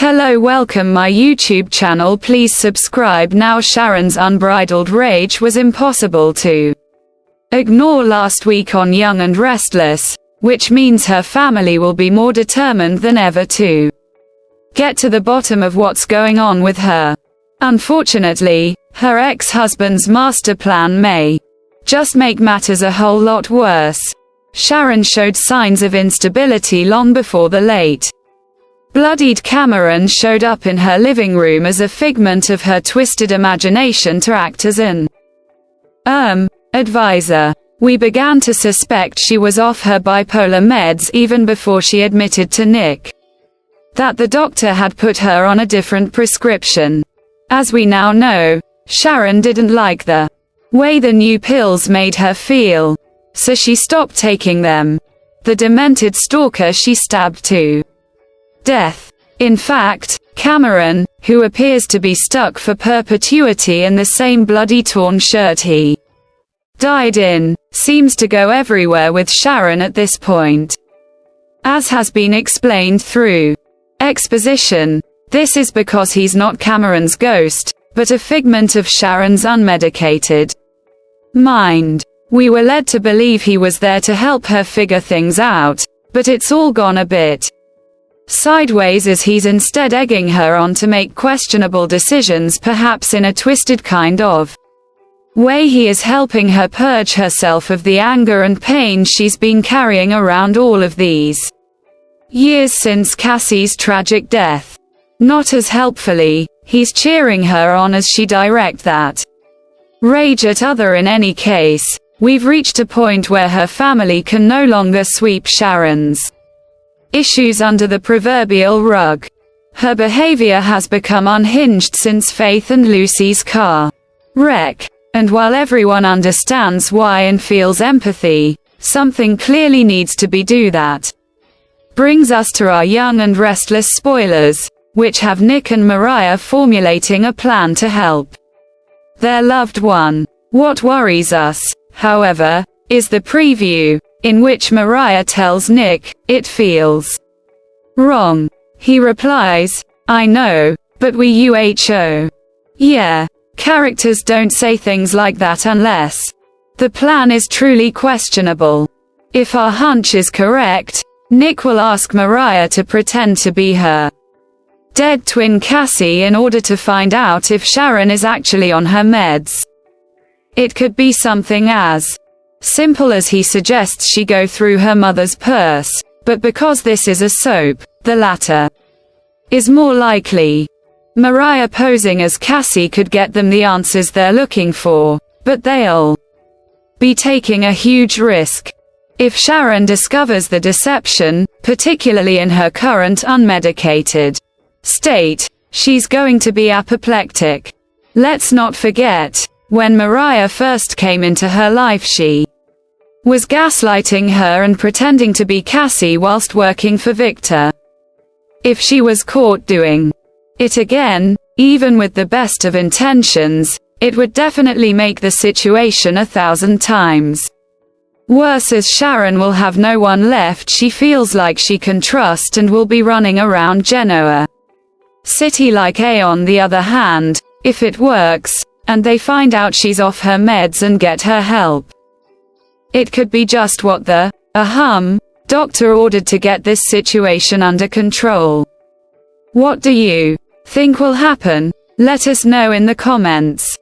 Hello, welcome my YouTube channel. Please subscribe now. Sharon's unbridled rage was impossible to ignore last week on Young and Restless, which means her family will be more determined than ever to get to the bottom of what's going on with her. Unfortunately, her ex-husband's master plan may just make matters a whole lot worse. Sharon showed signs of instability long before the late bloodied Cameron showed up in her living room as a figment of her twisted imagination to act as an advisor. We began to suspect she was off her bipolar meds even before she admitted to Nick that the doctor had put her on a different prescription. As we now know, Sharon didn't like the way the new pills made her feel, so she stopped taking them. The demented stalker she stabbed to death. In fact, Cameron, who appears to be stuck for perpetuity in the same bloody torn shirt he died in, seems to go everywhere with Sharon at this point. As has been explained through exposition, this is because he's not Cameron's ghost, but a figment of Sharon's unmedicated mind. We were led to believe he was there to help her figure things out, but it's all gone a bit sideways as he's instead egging her on to make questionable decisions, perhaps in a twisted kind of way. He is helping her purge herself of the anger and pain she's been carrying around all of these years since Cassie's tragic death. Not as helpfully, he's cheering her on as she directs that rage at other. In any case, we've reached a point where her family can no longer sweep Sharon's issues under the proverbial rug. Her behavior has become unhinged since Faith and Lucy's car wreck. And while everyone understands why and feels empathy, something clearly needs to be do that. Brings us to our Young and Restless spoilers, which have Nick and Mariah formulating a plan to help their loved one. What worries us, however, is the preview, in which Mariah tells Nick, "It feels wrong." He replies, "I know, but we UHO. Yeah. Characters don't say things like that unless the plan is truly questionable. If our hunch is correct, Nick will ask Mariah to pretend to be her dead twin Cassie in order to find out if Sharon is actually on her meds. It could be something as simple as he suggests she go through her mother's purse, but because this is a soap, the latter is more likely. Mariah posing as Cassie could get them the answers they're looking for, but they'll be taking a huge risk. If Sharon discovers the deception, particularly in her current unmedicated state, she's going to be apoplectic. Let's not forget, when Mariah first came into her life she was gaslighting her and pretending to be Cassie whilst working for Victor. If she was caught doing it again, even with the best of intentions, it would definitely make the situation 1,000 times worse, as Sharon will have no one left she feels like she can trust and will be running around Genoa City like A. On the other hand, if it works, and they find out she's off her meds and get her help, it could be just what the doctor ordered to get this situation under control. What do you think will happen? Let us know in the comments.